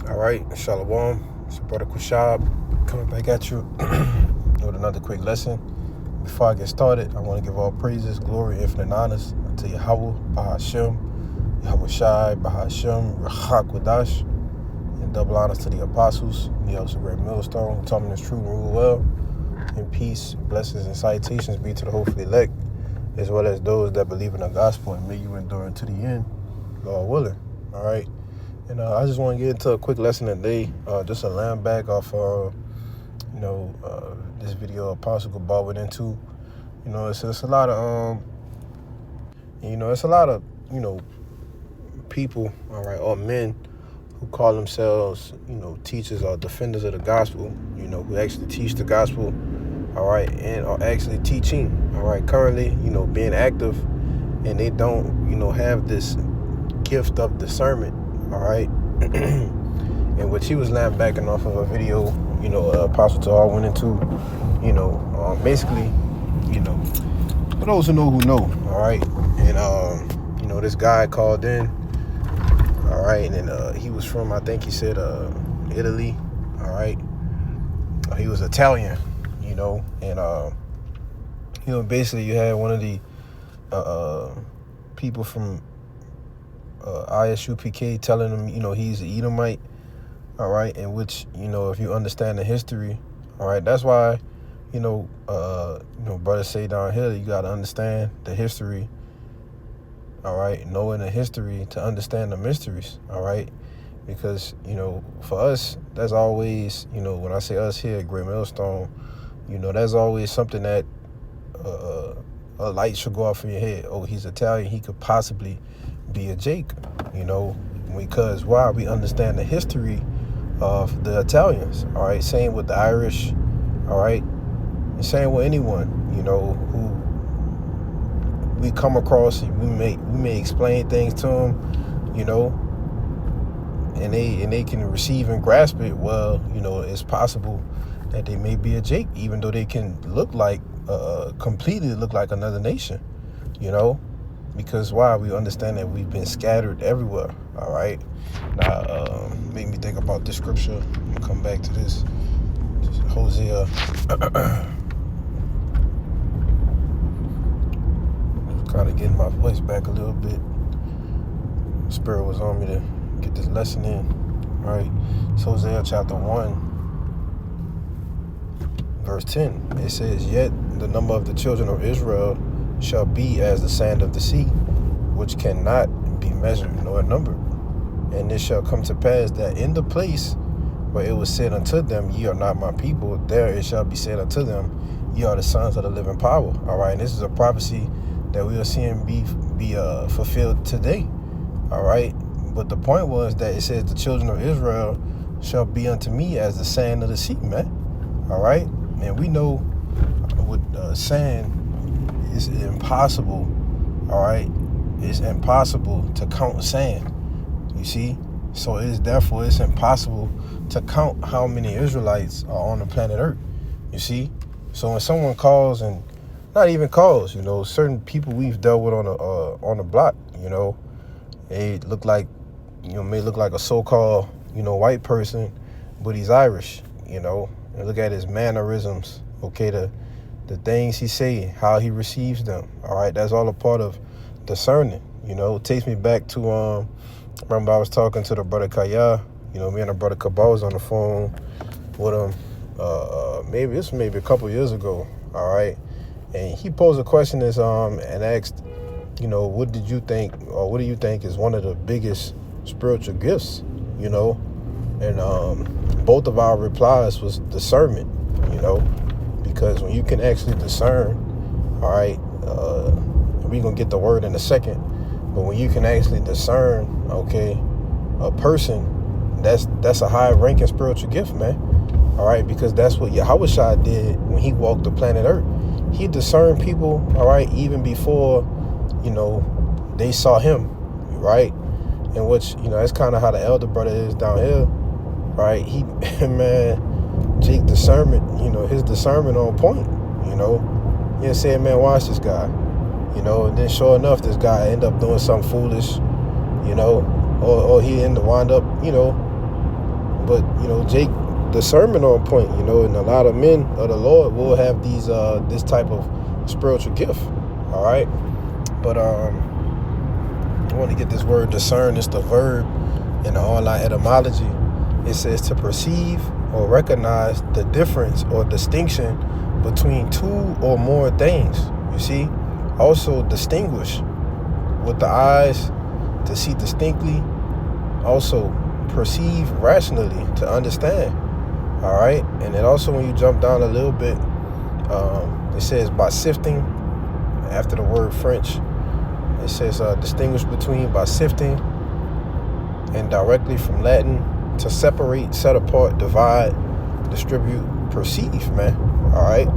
All right, Shalom. It's your brother Kushab coming back at you with another quick lesson. Before I get started, I want to give all praises, glory, infinite honors to Yahweh, Bahashem, Yahweh Shai, Bahashem, Rachak Wadash, and double honors to the apostles, the elders of Great Millstone, who taught me this truth and rule well. In peace, blessings, and citations be to the hopefully elect, as well as those that believe in the gospel, and may you endure unto the end, Lord willing. All right. And I just want to get into a quick lesson today, just a lamb back off, this video Apostle Gabal went into. It's a lot of, people, all right, or men who call themselves, teachers or defenders of the gospel, who actually teach the gospel, all right, and are actually teaching, all right, currently, being active, and they don't, have this gift of discernment. All right, and what she was backing off of a video, Apostle Tahar went into, basically, for those who know, all right, and this guy called in, all right, and he was from, I think he said, Italy, all right, he was Italian, and basically you had one of the people from ISUPK telling him, he's an Edomite, all right, in which, if you understand the history, all right, that's why, brothers say down here, you got to understand the history, all right, knowing the history to understand the mysteries, all right, because, for us, that's always, when I say us here at Great Millstone, that's always something that a light should go off in your head. Oh, he's Italian, he could possibly be a Jake, because why? We understand the history of the Italians, all right, same with the Irish, all right, and same with anyone, who we come across, we may explain things to them, and they can receive and grasp it. Well, it's possible that they may be a Jake, even though they can look like, completely look like another nation, because why? We understand that we've been scattered everywhere, all right? Now, made me think about this scripture. I'm going to come back to this. Hosea. Kind of getting my voice back a little bit. Spirit was on me to get this lesson in, all right? It's Hosea chapter 1, verse 10. It says, "Yet the number of the children of Israel shall be as the sand of the sea, which cannot be measured nor numbered. And it shall come to pass that in the place where it was said unto them, ye are not my people, there it shall be said unto them, ye are the sons of the living power." All right, and this is a prophecy that we are seeing be fulfilled today. All right, but the point was that it says the children of Israel shall be unto me as the sand of the sea, man. All right, and we know with sand, it's impossible, all right? It's impossible to count sand, you see? So it's impossible to count how many Israelites are on the planet Earth, you see? So when someone calls, and not even calls, certain people we've dealt with on the block, they look like, may look like a so-called, white person, but he's Irish, and look at his mannerisms, okay, the things he say, how he receives them, all right? That's all a part of discerning, It takes me back to, remember I was talking to the brother Kaya, me and the brother Kabal was on the phone with him, maybe a couple years ago, all right? And he posed a question and asked, what do you think is one of the biggest spiritual gifts, And both of our replies was discernment, because when you can actually discern, all right, we're going to get the word in a second, but when you can actually discern, okay, a person, that's a high-ranking spiritual gift, man, all right, because that's what Yahweh Shai did when he walked the planet Earth. He discerned people, all right, even before, they saw him, right, in which, that's kind of how the elder brother is down here, right, he, man, Jake discernment, his discernment on point, he said, man, watch this guy, and then sure enough, this guy end up doing something foolish, or he end up wind up, But, Jake, discernment on point, and a lot of men of the Lord will have these this type of spiritual gift. All right. But I want to get this word discern. It's the verb in the online etymology. It says to perceive or recognize the difference or distinction between two or more things. You see? Also distinguish with the eyes to see distinctly. Also perceive rationally to understand. All right. And then also when you jump down a little bit, it says by sifting after the word French. It says distinguish between by sifting, and directly from Latin to separate, set apart, divide, distribute, perceive, man. All right.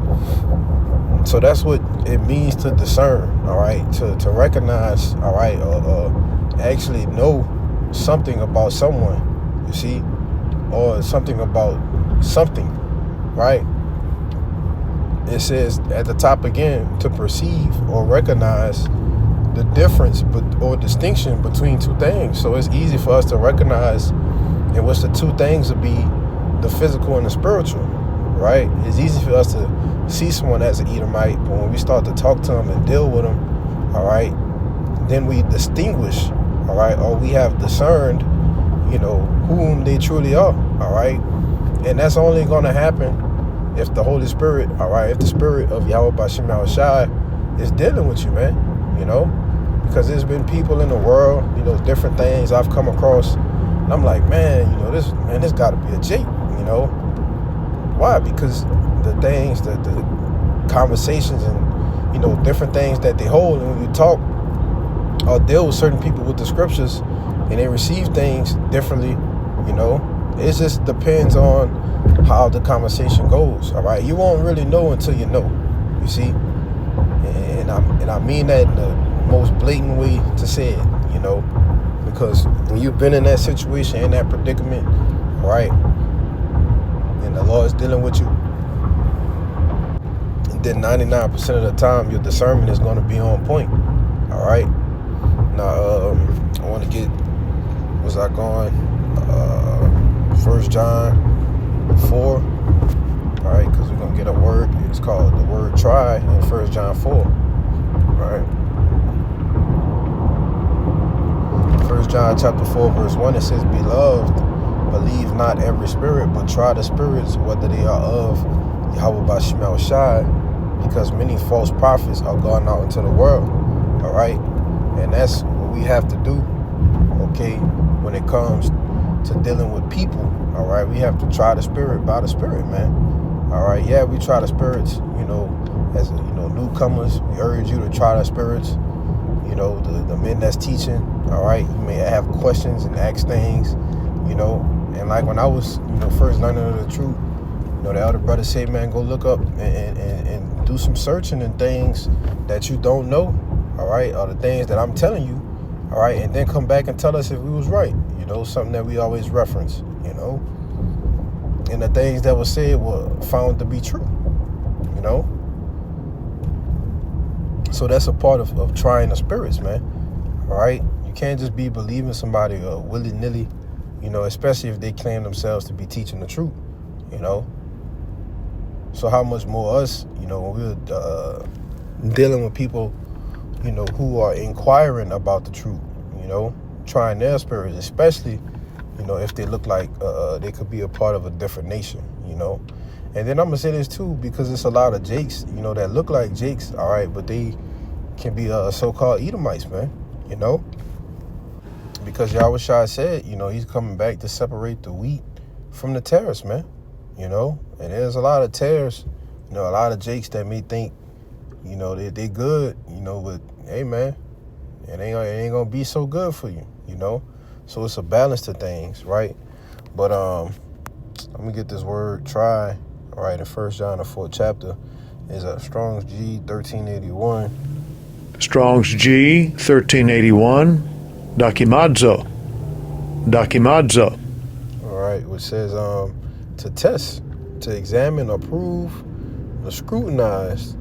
So that's what it means to discern. All right. To recognize. All right. Actually know something about someone. You see, or something about something. Right. It says at the top again to perceive or recognize the difference or distinction between two things. So it's easy for us to recognize in which the two things would be the physical and the spiritual, right? It's easy for us to see someone as an Edomite, but when we start to talk to them and deal with them, all right, then we distinguish, all right, or we have discerned, whom they truly are, all right? And that's only going to happen if the Holy Spirit, all right, if the Spirit of Yahweh B'Shem Yahushai is dealing with you, man, because there's been people in the world, different things I've come across, and I'm like, man, this got to be a Jake, Why? Because the things, the conversations and, different things that they hold, and when you talk or deal with certain people with the scriptures, and they receive things differently, it just depends on how the conversation goes, all right? You won't really know until you know, you see? And I mean that in the most blatant way to say it, because when you've been in that situation, in that predicament, all right, and the Lord is dealing with you, and then 99% of the time, your discernment is going to be on point, all right? Now, I want to get, was I going? 1 John 4, all right, because we're going to get a word. It's called the word try in 1 John 4, all right? 1 John chapter 4, verse 1, it says, Beloved, believe not every spirit, but try the spirits, whether they are of Yahweh B'Shem Yahushai, because many false prophets are gone out into the world, all right? And that's what we have to do, okay, when it comes to dealing with people, all right? We have to try the spirit by the spirit, man, all right? Yeah, we try the spirits, as, newcomers. We urge you to try the spirits, the men that's teaching, all right? You may have questions and ask things, and like when I was, first learning of the truth, the elder brother said, man, go look up and do some searching and things that you don't know, all right, or the things that I'm telling you, all right, and then come back and tell us if we was right, something that we always reference, and the things that were said were found to be true, So that's a part of trying the spirits, man, all right? You can't just be believing somebody willy-nilly, especially if they claim themselves to be teaching the truth, So how much more us, when we're dealing with people, who are inquiring about the truth, trying their spirits, especially, if they look like they could be a part of a different nation, And then I'm going to say this too, because it's a lot of Jakes, that look like Jakes, all right, but they can be so-called Edomites, man, Because Yahushua said, he's coming back to separate the wheat from the tares, man, And there's a lot of tares, a lot of Jakes that may think, they good, but hey, man, it ain't gonna be so good for you, So it's a balance to things, right? But let me get this word try. All right, in 1 John the 4th chapter is a Strong's G 1381. Strong's G 1381. Dakimadzo. All right, which says to test, to examine, or prove, or scrutinize,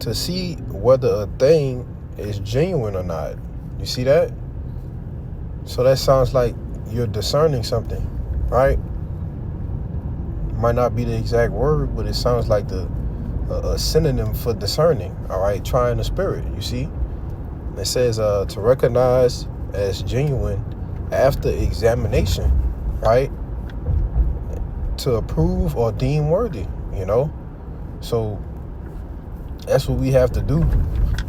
to see whether a thing is genuine or not. You see that? So that sounds like you're discerning something, right? Might not be the exact word, but it sounds like a synonym for discerning, all right? Trying the spirit, you see? It says to recognize as genuine after examination, right? To approve or deem worthy, you know? So that's what we have to do,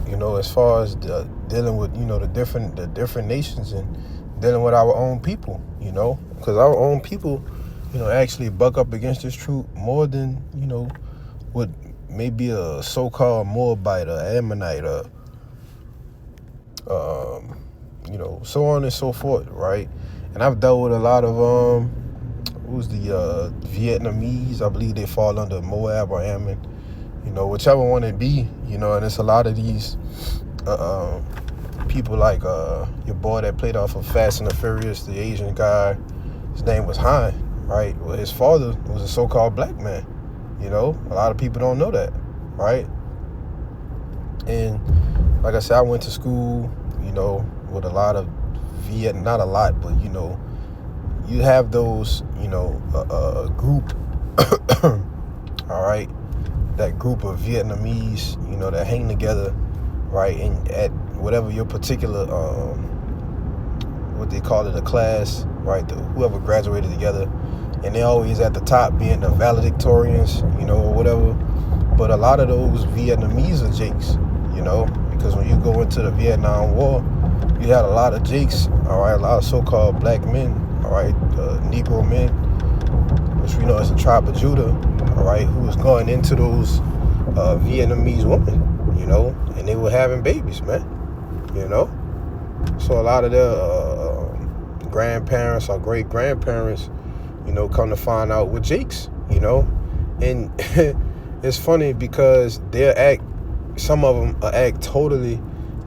you know, as far as dealing with, you know, the different nations and dealing with our own people, you know, because our own people, you know, actually buck up against this truth more than, you know, what maybe a so-called Moabite or Ammonite or, you know, so on and so forth, right? And I've dealt with a lot of who's the Vietnamese. I believe they fall under Moab or Ammon, you know, whichever one it be, you know. And it's a lot of these people like your boy that played off of Fast and the Furious, the Asian guy. His name was Han, right? Well, his father was a so-called black man, you know. A lot of people don't know that, right? And like I said, I went to school, you know, with a lot of not a lot, but, you know, you have those, you know, group, all right, that group of Vietnamese, you know, that hang together, right, and at whatever your particular, what they call it, a class, right, whoever graduated together, and they're always at the top being the valedictorians, you know, or whatever. But a lot of those Vietnamese are jakes, you know, because when you go into the Vietnam War, you had a lot of jakes, all right, a lot of so-called black men, all right, Negro men, which we know is a tribe of Judah, all right, who was going into those Vietnamese women, you know, and they were having babies, man, you know. So a lot of their grandparents or great-grandparents, you know, come to find out were jakes, you know. And it's funny because some of them act totally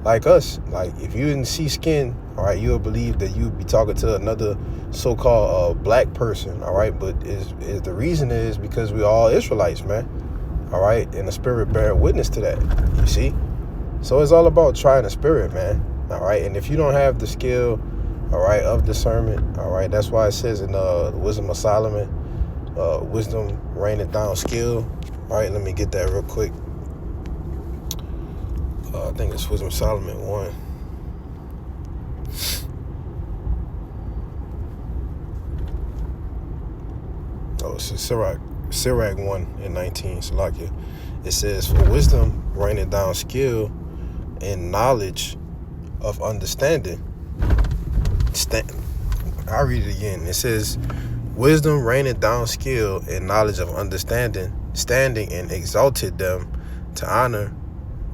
like us. Like, if you didn't see skin, all right, you'll believe that you'd be talking to another so-called black person, all right? But the reason is because we're all Israelites, man, all right? And the Spirit bear witness to that, you see? So it's all about trying the Spirit, man, all right? And if you don't have the skill, all right, of discernment, all right, that's why it says in the Wisdom of Solomon, wisdom raineth down skill, all right? Let me get that real quick. I think it's Wisdom of Solomon 1. Oh, it's Sirach 1 and 19, Salakia. It says, for wisdom raineth down skill and knowledge of understanding. I'll read it again. It says, wisdom raineth down skill and knowledge of understanding, standing and exalted them to honor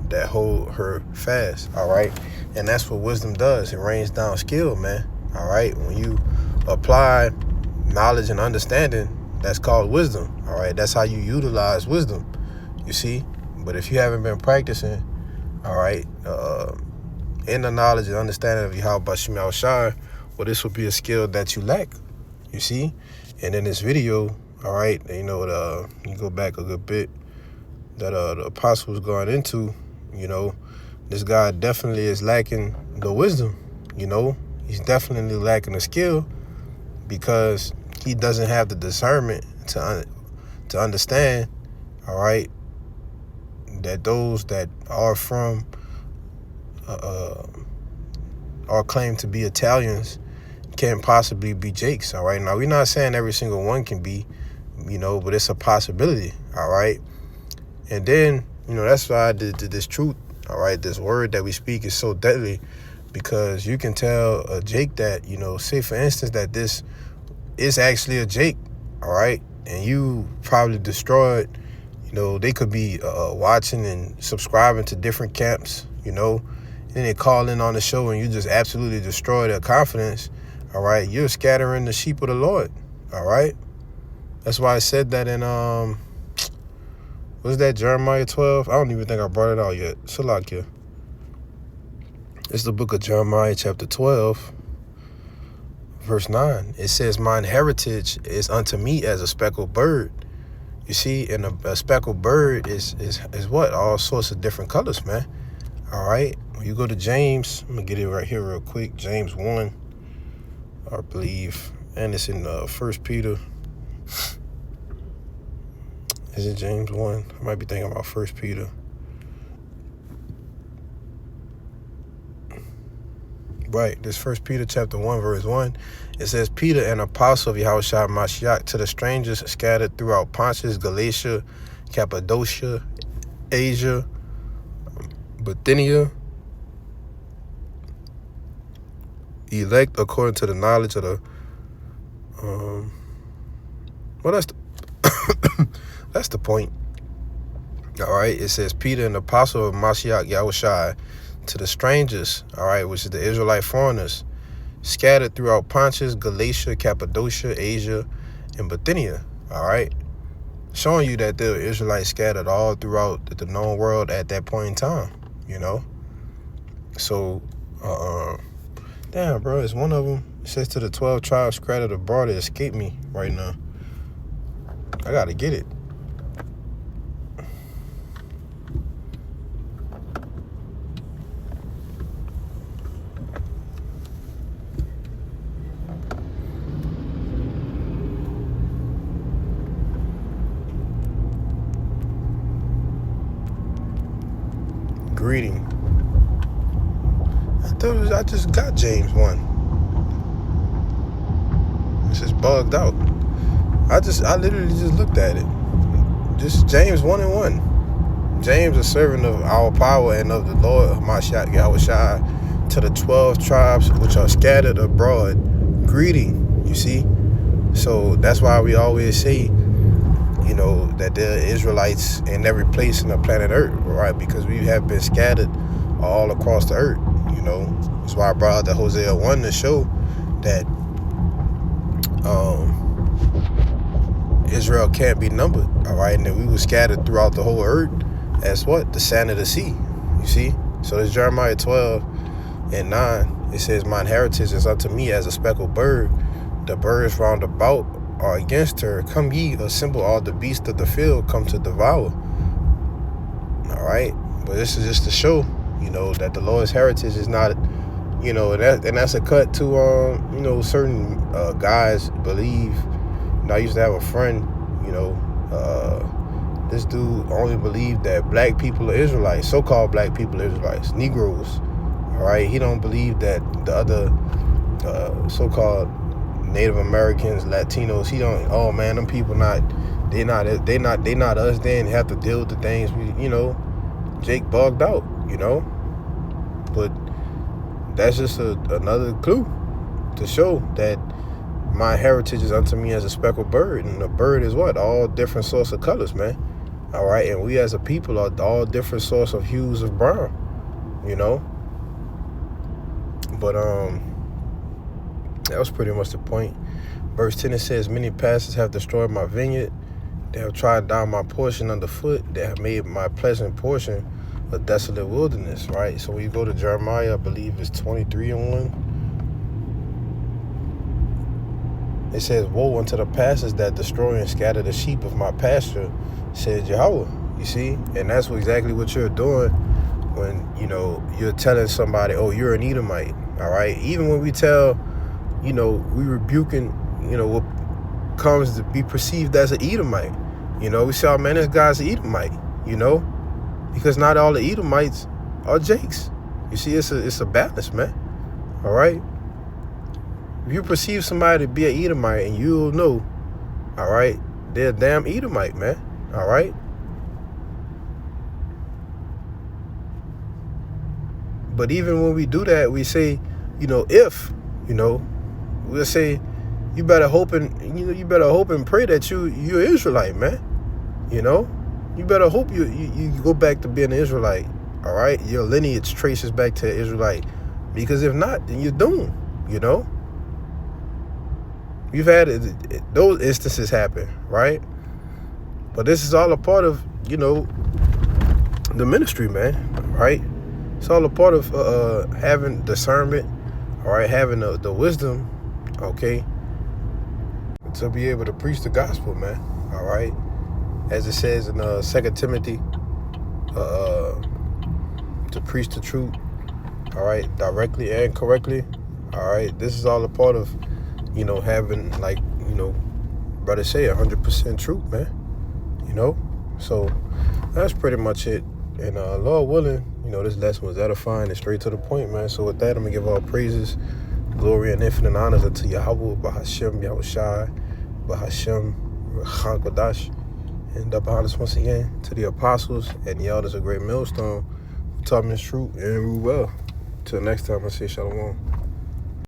that hold her fast, all right? And that's what wisdom does. It rains down skill, man, all right? When you apply knowledge and understanding, that's called wisdom, all right? That's how you utilize wisdom, you see? But if you haven't been practicing, all right, in the knowledge and understanding of Yahweh Shema Shai, well, this will be a skill that you lack, you see? And in this video, all right, you know, you go back a good bit, that the apostle was going into, you know, this guy definitely is lacking the wisdom, you know. He's definitely lacking the skill because he doesn't have the discernment to understand, all right, that those that are from or claim to be Italians can't possibly be Jakes, all right? Now, we're not saying every single one can be, you know, but it's a possibility, all right? And then, you know, that's why this truth, all right, this word that we speak is so deadly, because you can tell a Jake that, you know, say for instance that this is actually a Jake, all right, and you probably destroyed, you know, they could be watching and subscribing to different camps, you know, and then they call in on the show and you just absolutely destroy their confidence, all right? You're scattering the sheep of the Lord, all right? That's why I said that in, was that Jeremiah 12? I don't even think I brought it out yet. Salakia. It's the book of Jeremiah chapter 12, verse 9. It says, mine heritage is unto me as a speckled bird. You see, and a speckled bird is what? All sorts of different colors, man. All right. When you go to James, I'm going to get it right here real quick. James 1, I believe. and it's in 1 Peter. Is it James 1? I might be thinking about 1 Peter. Right, this 1 Peter chapter 1, verse 1. It says, Peter, an apostle of Yahushua Mashiach, to the strangers scattered throughout Pontus, Galatia, Cappadocia, Asia, Bithynia, elect according to the knowledge of the that's the that's the point. All right, it says Peter, an apostle of Mashiach Yahushua, to the strangers, all right, which is the Israelite foreigners, scattered throughout Pontus, Galatia, Cappadocia, Asia, and Bithynia, all right, showing you that there were Israelites scattered all throughout the known world at that point in time, you know. So, damn, bro, it's one of them. It says to the 12 tribes scattered abroad. It escaped me right now. I gotta get it. Greeting. I just got James 1. It's just bugged out. I literally just looked at it. Just James 1 and 1. James, a servant of our power and of the Lord Mashiach Yahushua, to the 12 tribes which are scattered abroad. Greeting, you see? So that's why we always say, you know, that there are Israelites in every place in the planet Earth, right? Because we have been scattered all across the earth, you know. That's why I brought out the Hosea 1 to show that Israel can't be numbered, all right? And then we were scattered throughout the whole earth as what? The sand of the sea, you see? So there's Jeremiah 12 and 9. It says, mine heritage is unto me as a speckled bird. The birds round about are against her. Come ye, assemble all the beasts of the field, come to devour. All right? But this is just to show, you know, that the Lord's heritage is not, you know, and that's a cut to, you know, certain guys believe. You know, I used to have a friend, you know, this dude only believed that black people are Israelites, so-called black people are Israelites, Negroes. All right? He don't believe that the other so-called Native Americans, Latinos, he don't, oh man, them people they not us, they didn't have to deal with the things we, you know, Jake bugged out, you know. But that's just another clue to show that my heritage is unto me as a speckled bird. And a bird is what? All different sorts of colors, man. All right, and we as a people are all different sorts of hues of brown, you know. But that was pretty much the point. Verse 10, it says, many pastors have destroyed my vineyard. They have trod down my portion underfoot. They have made my pleasant portion a desolate wilderness, right? So when you go to Jeremiah, I believe it's 23 and 1. It says, woe unto the pastors that destroy and scatter the sheep of my pasture, said Yahweh. You see? And that's exactly what you're doing when, you know, you're telling somebody, oh, you're an Edomite, all right? Even when we tell, you know, we rebuking, you know, what comes to be perceived as an Edomite. You know, we say, oh, man, this guy's an Edomite, you know, because not all the Edomites are Jakes. You see, it's a balance, man, all right? If you perceive somebody to be an Edomite, and you'll know, all right, they're a damn Edomite, man, all right? But even when we do that, we say, you know, if, you know, we'll say, you better hope and pray that you're Israelite, man. You know, you better hope you go back to being an Israelite. All right, your lineage traces back to Israelite, because if not, then you're doomed. You know, you've had those instances happen, right? But this is all a part of, you know, the ministry, man. Right? It's all a part of having discernment. All right, having the wisdom. Okay, to be able to preach the gospel, man. All right, as it says in 2 Timothy, to preach the truth. All right, directly and correctly. All right, this is all a part of, having, like, brother say, 100% truth, man. So that's pretty much it. And Lord willing, this lesson was edifying and straight to the point, man. So with that, I'm gonna give all praises, glory, and infinite honors unto Yahweh, Bahashem, Yahushai, Bahashem, Chakodash. And double honors once again to the apostles and the elders of Great Millstone who taught me this truth and rule well. Till next time, I say shalom.